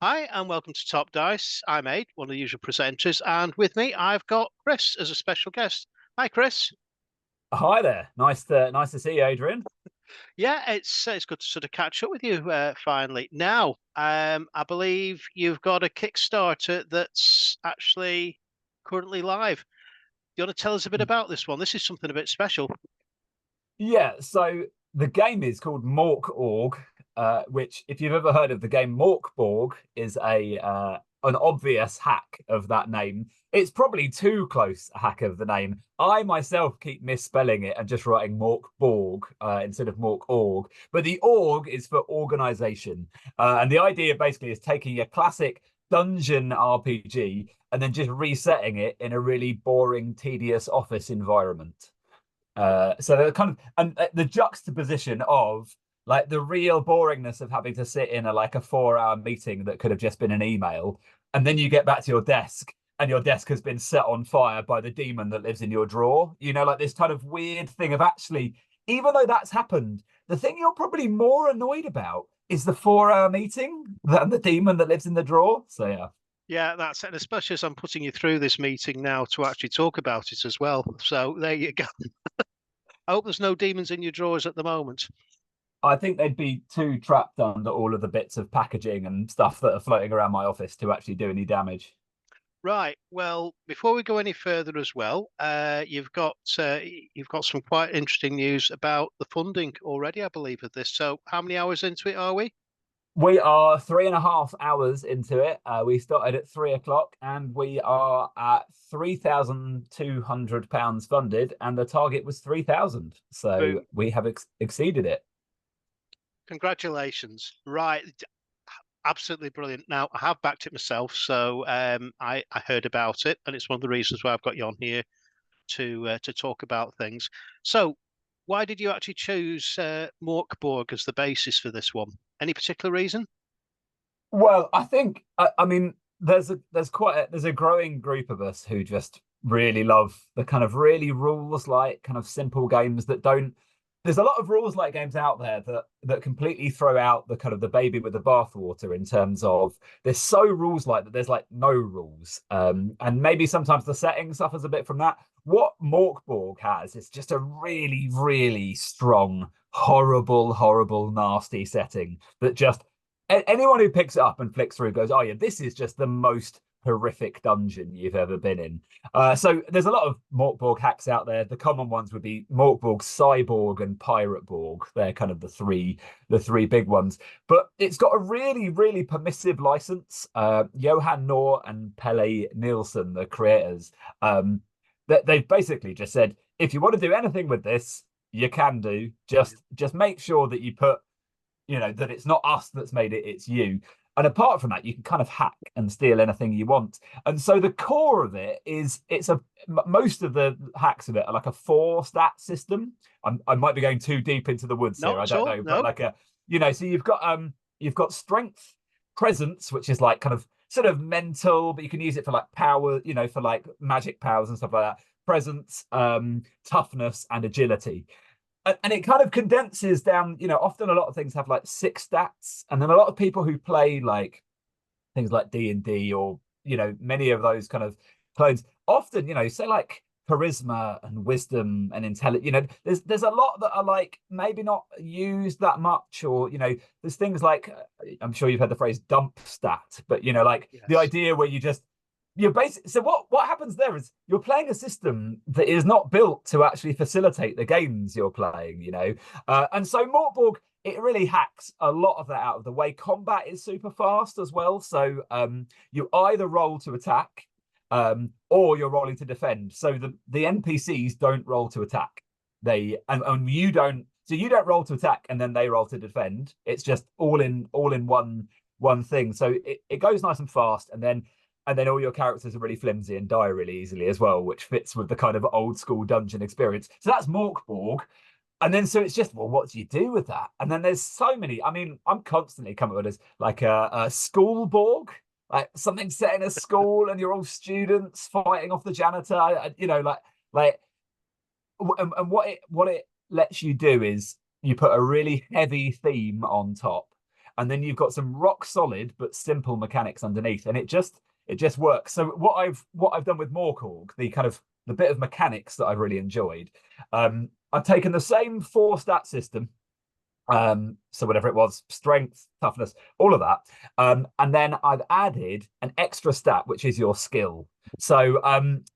Hi, and welcome to Top Dice. I'm Aid, one of the usual presenters, and with me I've got Chris as a special guest. Hi, Chris. Hi there. Nice to see you, Adrian. Yeah, it's good to sort of catch up with you finally. Now, I believe you've got a Kickstarter that's actually currently live. Do you want to tell us a bit about this one? This is something a bit special. Yeah, so the game is called MORK ORG, which, if you've ever heard of the game MORK BORG, is a an obvious hack of that name. It's probably too close a hack of the name. I myself keep misspelling it and just writing MORK BORG instead of MORK ORG. But the org is for organization, and the idea basically is taking a classic dungeon RPG and then just resetting it in a really boring, tedious office environment. So they're kind of and the juxtaposition of like the real boringness of having to sit in a 4 hour meeting that could have just been an email, and then you get back to your desk and your desk has been set on fire by the demon that lives in your drawer. Like this kind of weird thing of actually, even though that's happened, the thing you're probably more annoyed about is the 4 hour meeting than the demon that lives in the drawer. So yeah. Yeah, that's it. And especially as I'm putting you through this meeting now to actually talk about it as well. So there you go. I hope there's no demons in your drawers at the moment. I think they'd be too trapped under all of the bits of packaging and stuff that are floating around my office to actually do any damage. Right. Well, before we go any further as well, you've got some quite interesting news about the funding already, I believe, of this. So, how many hours into it are we? We are 3.5 hours into it. We started at 3 o'clock and we are at £3,200 funded, and the target was 3,000. So Boom! we have exceeded it. Congratulations. Right. Absolutely brilliant. Now, I have backed it myself, so I heard about it, and it's one of the reasons why I've got you on here to talk about things. So, why did you actually choose Mork Borg as the basis for this one? Any particular reason? Well, I think I mean there's a growing group of us who just really love the kind of really rules like kind of simple games that don't. There's a lot of rules like games out there that completely throw out the kind of the baby with the bathwater in terms of they're so rules like that there's like no rules. And maybe sometimes the setting suffers a bit from that. What Morkborg has is just a really, really strong, horrible, nasty setting that just anyone who picks it up and flicks through goes, "Oh yeah, this is just the most horrific dungeon you've ever been in." So there's a lot of Morkborg hacks out there. The common ones would be Morkborg, Cyborg, and Pirate Borg. They're kind of the three big ones. But it's got a really, really permissive license. Johan Noor and Pelle Nielsen, the creators, that they've basically just said, if you want to do anything with this, you can do. Just make sure that you put that it's not us that's made it, it's you. And apart from that, you can kind of hack and steal anything you want. And so the core of it is most of the hacks of it are like a 4 stat system. I might be going too deep into the woods here, Not I at don't all. know, but No. like so you've got strength, presence, which is like kind of sort of mental, but you can use it for like power, for like magic powers and stuff like that. Presence, toughness, and agility, and it kind of condenses down. Often a lot of things have like 6 stats, and then a lot of people who play like things like D&D or many of those kind of clones often say like charisma and wisdom and intelligence. There's a lot that are like maybe not used that much, or there's things like I'm sure you've heard the phrase dump stat, but like the Yes. idea where you're basic. So what happens there is you're playing a system that is not built to actually facilitate the games you're playing. And so Mortborg, it really hacks a lot of that out of the way. Combat is super fast as well, so you either roll to attack, or you're rolling to defend. So the NPCs don't roll to attack. And you don't. So you don't roll to attack and then they roll to defend. It's just all in one thing. So it goes nice and fast, and then all your characters are really flimsy and die really easily as well, which fits with the kind of old school dungeon experience. So that's Morkborg. And then so it's just, well, what do you do with that? And then there's so many. I mean, I'm constantly coming with this like a school Borg, like something set in a school and you're all students fighting off the janitor. Like and what it lets you do is you put a really heavy theme on top, and then you've got some rock solid but simple mechanics underneath, and it just works. So what I've done with MORK ORG, the bit of mechanics that I've really enjoyed, I've taken the same 4-stat system, so whatever it was, strength, toughness, all of that, and then I've added an extra stat, which is your skill. So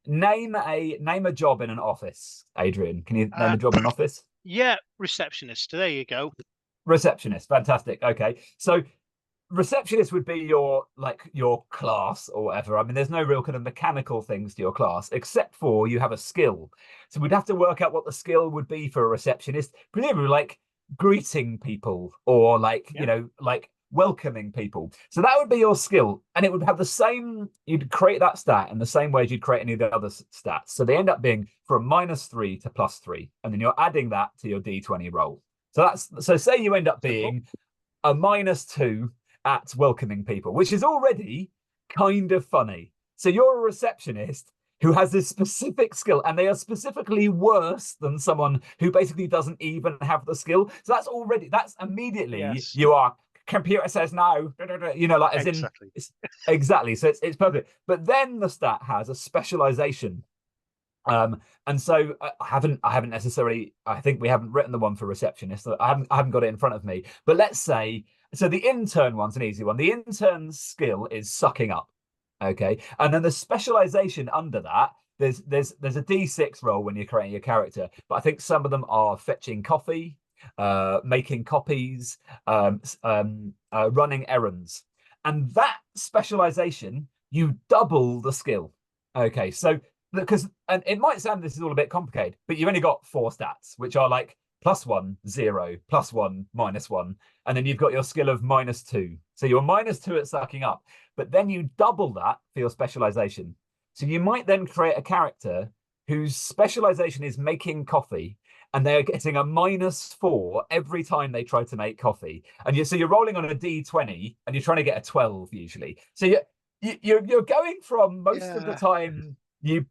name a job in an office. Adrian, can you name a job in an office? Yeah, receptionist. There you go. Receptionist. Fantastic. Okay, so receptionist would be your class or whatever. I mean, there's no real kind of mechanical things to your class except for you have a skill. So we'd have to work out what the skill would be for a receptionist, presumably like greeting people or like welcoming people. So that would be your skill, and it would have the same, you'd create that stat in the same way as you'd create any of the other stats. So they end up being from -3 to +3, and then you're adding that to your D20 roll. So say you end up being a -2 at welcoming people, which is already kind of funny. So you're a receptionist who has this specific skill, and they are specifically worse than someone who basically doesn't even have the skill. So that's immediately, yes. You are, computer says no, like as exactly. Exactly. So it's perfect. But then the stat has a specialization. And so I haven't necessarily, I think we haven't written the one for receptionist. I haven't got it in front of me. But let's say, so the intern one's an easy one. The intern's skill is sucking up. Okay. And then the specialization under that, there's a D6 roll when you're creating your character, but I think some of them are fetching coffee, making copies, running errands. And that specialization, you double the skill. Okay. So and it might sound this is all a bit complicated, but you've only got 4 stats, which are like +1, 0, +1, -1, and then you've got your skill of -2. So you're -2 at sucking up, but then you double that for your specialization. So you might then create a character whose specialization is making coffee, and they're getting a -4 every time they try to make coffee. And you're rolling on a D20, and you're trying to get a 12 usually. So you're going from most of the time you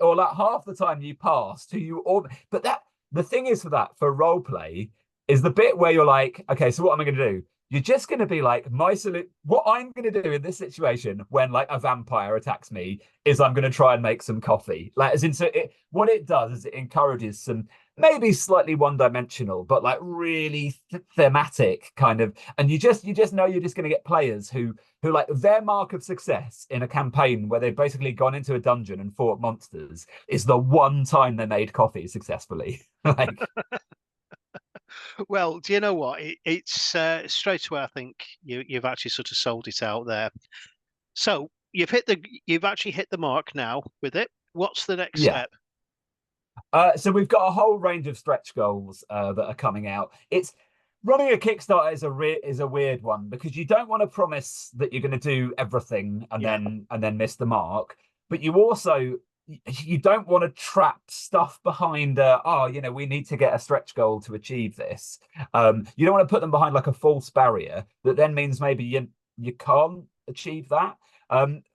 or like half the time you pass to but the thing is for role play is the bit where you're like, okay, so what am I going to do? You're just going to be like, what I'm going to do in this situation when like a vampire attacks me is I'm going to try and make some coffee. Like, what it does is it encourages some maybe slightly one-dimensional, but like really thematic kind of, and you just know you're just going to get players who like their mark of success in a campaign where they've basically gone into a dungeon and fought monsters is the one time they made coffee successfully. Like, well, do you know what? It's straight away. I think you've actually sort of sold it out there. So you've actually hit the mark now with it. What's the next step? So we've got a whole range of stretch goals that are coming out. It's running a Kickstarter is a weird one because you don't want to promise that you're going to do everything and then miss the mark, but you don't want to trap stuff behind we need to get a stretch goal to achieve this. You don't want to put them behind like a false barrier that then means maybe you can't achieve that.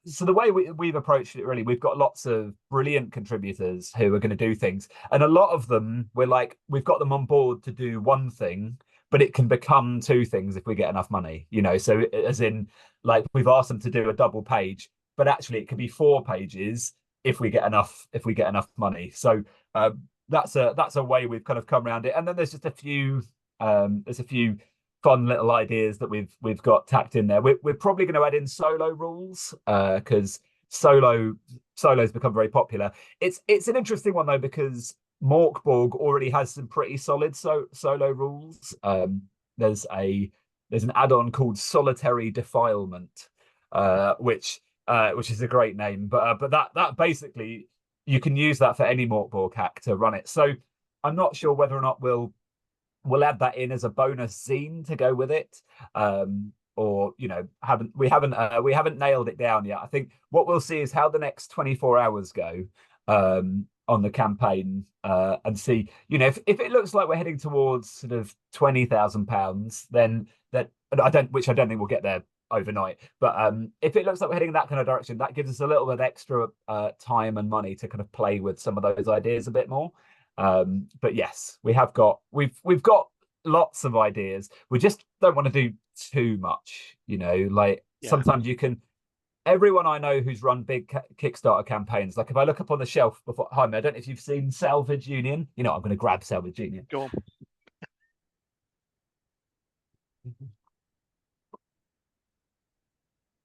So the way we've approached it, really, we've got lots of brilliant contributors who are going to do things, and a lot of them we've got them on board to do one thing, but it can become 2 things if we get enough money, so as in like we've asked them to do a double page, but actually it could be 4 pages if we get enough money. So that's a way we've kind of come around it. And then there's just a few fun little ideas that we've got tacked in there. We're probably going to add in solo rules because solos become very popular. It's an interesting one though because MORK BORG already has some pretty solid solo rules. There's an add-on called Solitary Defilement, which is a great name, but that basically you can use that for any MORK BORG hack to run it. So I'm not sure whether or not we'll add that in as a bonus zine to go with it, or we haven't nailed it down yet. I think what we'll see is how the next 24 hours go on the campaign, and see if it looks like we're heading towards sort of £20,000, then I don't think we'll get there overnight, but if it looks like we're heading in that kind of direction, that gives us a little bit extra time and money to kind of play with some of those ideas a bit more. But yes, we've got lots of ideas. We just don't want to do too much, like Yeah. sometimes you can. Everyone I know who's run big Kickstarter campaigns, like if I look up on the shelf behind me, I don't know if you've seen Salvage Union. I'm going to grab Salvage Union. Go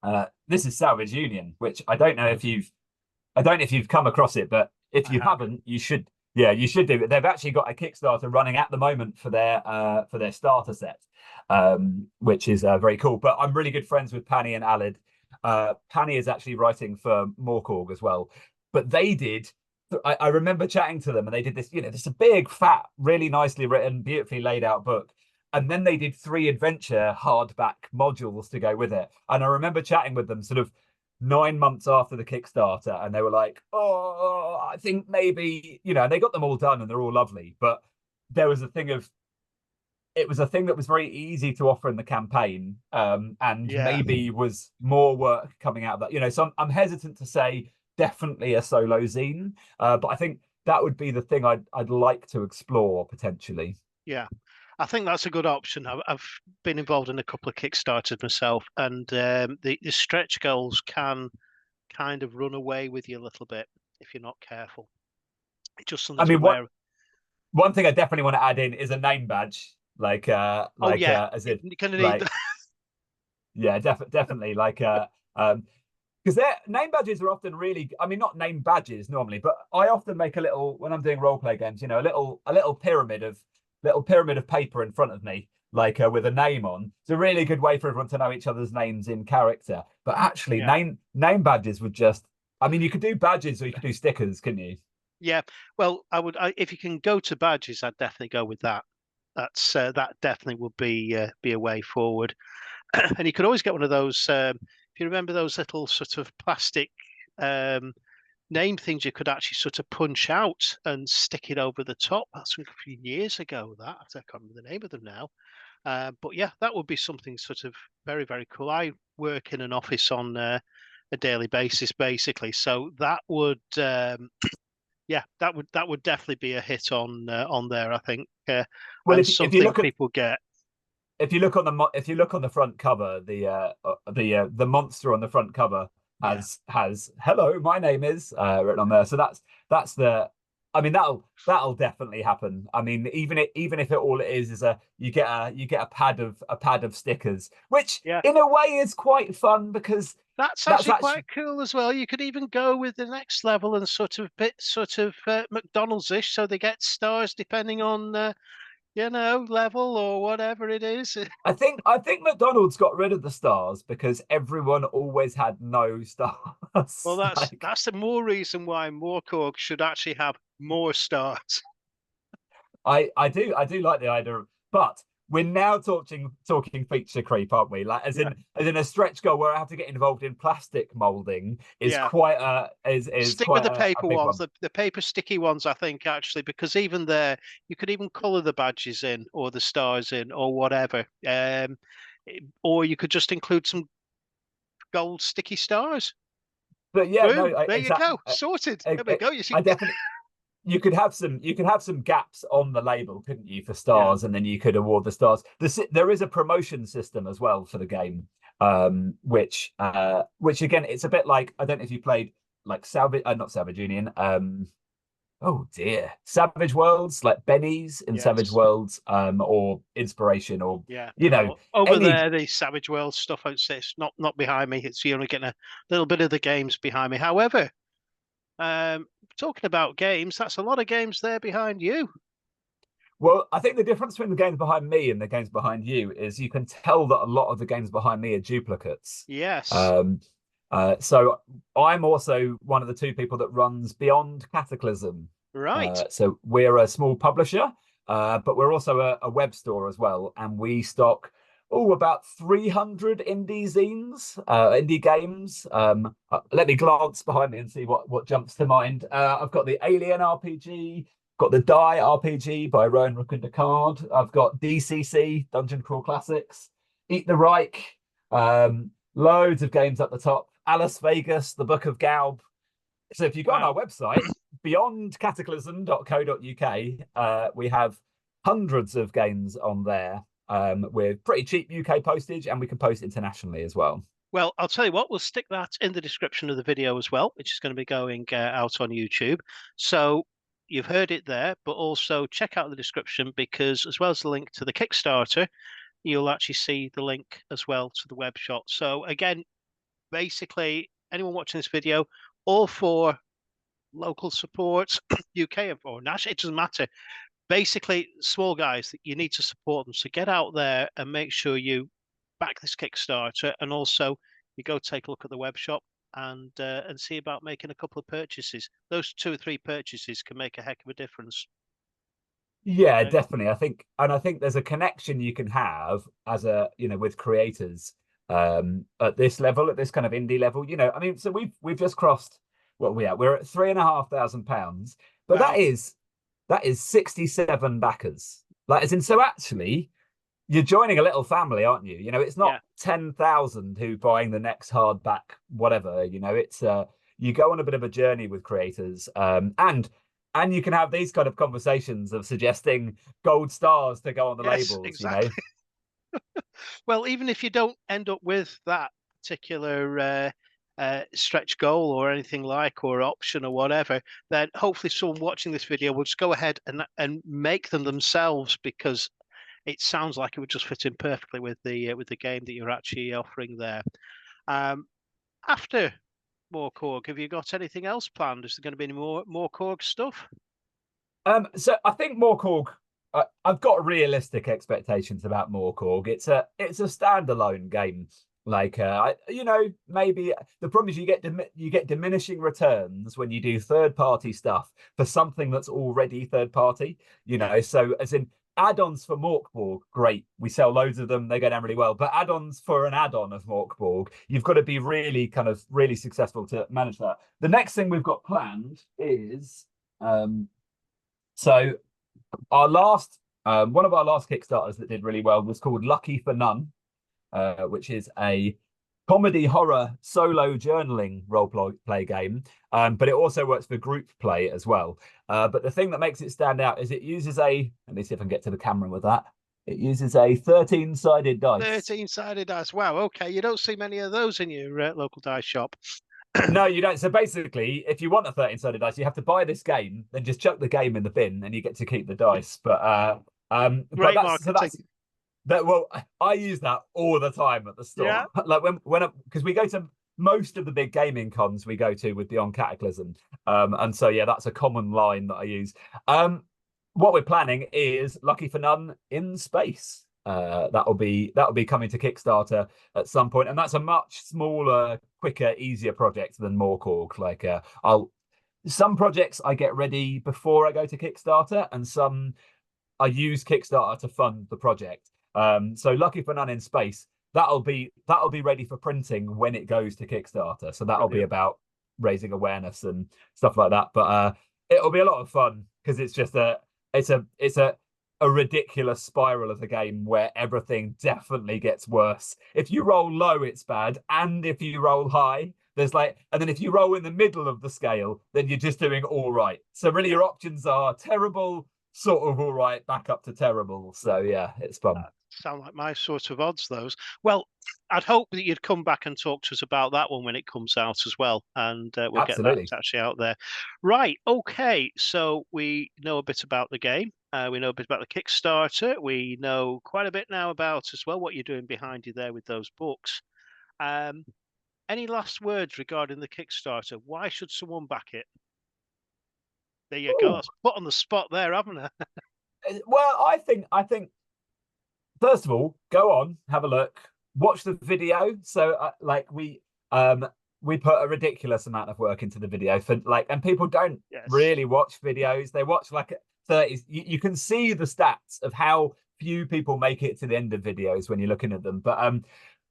on. This is Salvage Union, which I don't know if you've come across it, but if you haven't, you should. Yeah, you should do it. They've actually got a Kickstarter running at the moment for their starter set, which is very cool. But I'm really good friends with Pani and Alid. Pani is actually writing for MORK ORG as well. But they did. I remember chatting to them, and they did this. This a big, fat, really nicely written, beautifully laid out book. And then they did 3 adventure hardback modules to go with it. And I remember chatting with them sort of 9 months after the Kickstarter, and they were like, "Oh, I think maybe," and they got them all done and they're all lovely. But there was it was a thing that was very easy to offer in the campaign, and maybe was more work coming out of that. So I'm hesitant to say definitely a solo zine, but I think that would be the thing I'd like to explore potentially. Yeah, I think that's a good option. I've been involved in a couple of Kickstarters myself, and the stretch goals can kind of run away with you a little bit if you're not careful. It's just something to be aware of. One thing I definitely want to add in is a name badge, as in you're gonna like, need that. Yeah, definitely because their name badges are often really, not name badges normally, but I often make a little, when I'm doing role play games, a little pyramid of paper in front of me, with a name on. It's a really good way for everyone to know each other's names in character. But actually, name badges would just, you could do badges or you could do stickers, couldn't you? Yeah, well, if you can go to badges, I'd definitely go with that. That definitely would be a way forward. And you could always get one of those. If you remember those little sort of plastic name things, you could actually sort of punch out and stick it over the top. That's from a few years ago. That I can't remember the name of them now. But yeah, that would be something sort of very, very cool. I work in an office on a daily basis, basically, so that would. That would definitely be a hit on there, I think, well, and if you look people get. If you look on the front cover, the monster on the front cover has "Hello, my name is" written on there. So that's the. That'll definitely happen. Even if all it is you get a pad of stickers, which in a way is quite fun because that's actually quite cool as well. You could even go with the next level and sort of McDonald's-ish, so they get stars depending on level or whatever it is. I think McDonald's got rid of the stars because everyone always had no stars. Well, that's the more reason why MORK ORG should actually have more stars. I do like the idea of, but we're now talking feature creep, aren't we? As in a stretch goal where I have to get involved in plastic molding is quite a stick quite with the paper ones, one. the paper sticky ones, I think, actually, because even there you could even colour the badges in or the stars in or whatever, or you could just include some gold sticky stars. But yeah, boom, no, there you go, sorted. There we go. You see, I definitely. You could have some gaps on the label, couldn't you, for stars, and then you could award the stars. There is a promotion system as well for the game, which again, it's a bit like, I don't know if you played like not Savage Union. Oh dear, Savage Worlds, like Benny's in Savage Worlds, or Inspiration, or over there the Savage World stuff. I'd say it's not behind me. It's you're only getting a little bit of the games behind me. However, talking about games, that's a lot of games there behind you. Well, I think the difference between the games behind me and the games behind you is you can tell that a lot of the games behind me are duplicates. Yes. So I'm also one of the 2 people that runs Beyond Cataclysm. Right. So we're a small publisher, but we're also a web store as well, and we stock about 300 indie zines, indie games. Let me glance behind me and see what jumps to mind. I've got the Alien RPG, got the Die RPG by Rowan Rook and Descartes. I've got DCC, Dungeon Crawl Classics, Eat the Reich, loads of games at the top. Alice Vegas, The Book of Gaub. So if you go on our website, beyondcataclysm.co.uk, we have hundreds of games on there with pretty cheap UK postage, and we can post internationally as well. Well, I'll tell you what, we'll stick that in the description of the video as well, which is going to be going out on YouTube. So you've heard it there, but also check out the description, because as well as the link to the Kickstarter, you'll actually see the link as well to the web shop. So again, basically, anyone watching this video, all for local support, UK or national, it doesn't matter. Basically, small guys, that you need to support them. So get out there and make sure you back this Kickstarter, and also you go take a look at the web shop and see about making a couple of purchases. Those 2 or 3 purchases can make a heck of a difference. Yeah, definitely. I think there's a connection you can have as a, with creators at this level, at this kind of indie level. I mean, so we've just crossed what we at. We're at £3,500, but Wow. that is 67 backers. Like, as in, so actually, you're joining a little family, aren't you? It's not 10,000 who buying the next hardback, whatever. It's you go on a bit of a journey with creators, and you can have these kind of conversations of suggesting gold stars to go on the labels. Exactly. Well, even if you don't end up with that particular stretch goal or anything like, or option or whatever, then hopefully someone watching this video will just go ahead and make them themselves, because it sounds like it would just fit in perfectly with the game that you're actually offering there. After MORK ORG, have you got anything else planned? Is there going to be any more MORK ORG stuff? So I think MORK ORG, I've got realistic expectations about MORK ORG. It's a standalone game. Like, maybe the problem is you get diminishing returns when you do third-party stuff for something that's already third-party. So as in, add-ons for MORK BORG, great. We sell loads of them. They go down really well. But add-ons for an add-on of MORK BORG, you've got to be really successful to manage that. The next thing we've got planned is so our last one of our last Kickstarters that did really well was called Lucky for None, which is a comedy horror solo journaling role play game, but it also works for group play as well. But the thing that makes it stand out is it uses let me see if I can get to the camera with that. It uses a 13-sided dice. 13-sided dice. Wow. Okay. You don't see many of those in your local dice shop. No, you don't. So basically, if you want a 13-sided dice, you have to buy this game, then just chuck the game in the bin, and you get to keep the dice. But Great marketing. Well, I use that all the time at the store. Yeah. Like because we go to most of the big gaming cons we go to with Beyond Cataclysm, and so that's a common line that I use. What we're planning is Lucky for None in space. That'll be coming to Kickstarter at some point, and that's a much smaller, quicker, easier project than MORK ORG. Like, some projects I get ready before I go to Kickstarter, and some I use Kickstarter to fund the project. So Lucky for None in space, that'll be ready for printing when it goes to Kickstarter. So that'll be about raising awareness and stuff like that. But it'll be a lot of fun, because it's just it's a ridiculous spiral of the game where everything definitely gets worse. If you roll low, it's bad, and if you roll high, and then if you roll in the middle of the scale, then you're just doing all right. So really, your options are terrible, sort of all right, back up to terrible. So it's fun. Sound like my sort of odds, those. Well, I'd hope that you'd come back and talk to us about that one when it comes out as well, and we'll Absolutely. get that actually out there. Right, okay, so we know a bit about the game, we know a bit about the Kickstarter, we know quite a bit now about as well what you're doing behind you there with those books. Any last words regarding the Kickstarter? Why should someone back it? There you go. That's put on the spot there, haven't I? Well, I think first of all, go on, have a look, watch the video. So we put a ridiculous amount of work into the video and people don't really watch videos. They watch like 30. You can see the stats of how few people make it to the end of videos when you're looking at them. But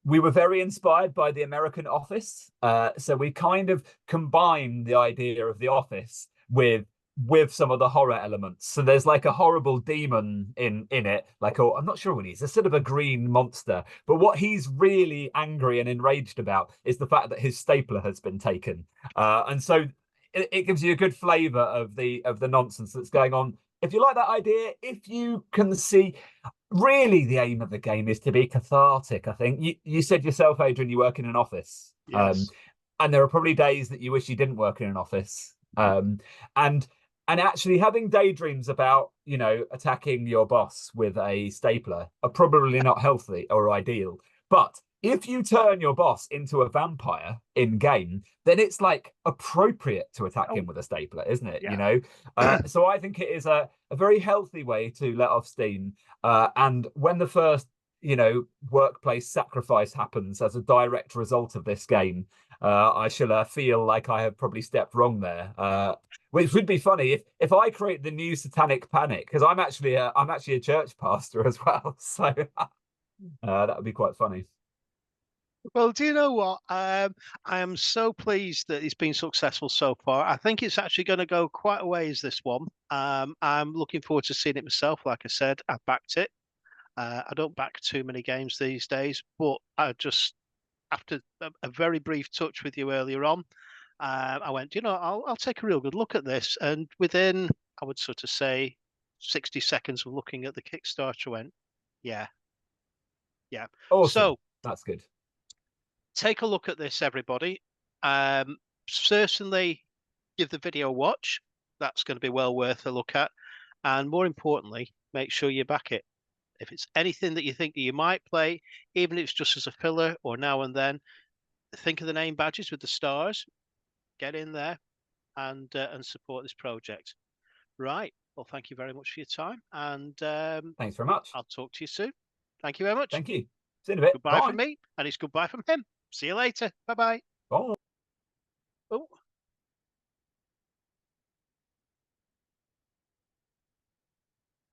we were very inspired by The American Office. So we kind of combined the idea of The Office with some of the horror elements. So there's like a horrible demon in it, I'm not sure what he's a sort of a green monster, but what he's really angry and enraged about is the fact that his stapler has been taken, and so it gives you a good flavor of the nonsense that's going on if you like that idea, if you can see, really the aim of the game is to be cathartic. I think you said yourself, Adrian, you work in an office, Yes. and there are probably days that you wish you didn't work in an office, and actually having daydreams about, you know, attacking your boss with a stapler are probably not healthy or ideal. But if you turn your boss into a vampire in game, then it's like appropriate to attack him Oh, with a stapler, isn't it? You yeah. know, so I think it is a very healthy way to let off steam. And when the first, you know, workplace sacrifice happens as a direct result of this game, I shall feel like I have probably stepped wrong there. Which would be funny if I create the new Satanic Panic, because I'm actually a church pastor as well, so that would be quite funny. Well, do you know what? I am so pleased that it's been successful so far. I think it's actually going to go quite a ways, this one. I'm looking forward to seeing it myself. Like I said, I backed it. I don't back too many games these days, but I just, after a very brief touch with you earlier on, I went, you know, I'll take a real good look at this. And within, I would sort of say, 60 seconds of looking at the Kickstarter, I went, yeah, yeah. Awesome. So That's good. take a look at this, everybody. Certainly give the video a watch. That's going to be well worth a look at. And more importantly, make sure you back it. If it's anything that you think that you might play, even if it's just as a filler or now and then, think of the name badges with the stars. Get in there and support this project. Right. Well, thank you very much for your time, and Thanks very much. I'll talk to you soon. Thank you very much. Thank you. See you in a bit. Goodbye from Bye. me, and it's goodbye from him. See you later. Bye bye. Bye. Oh.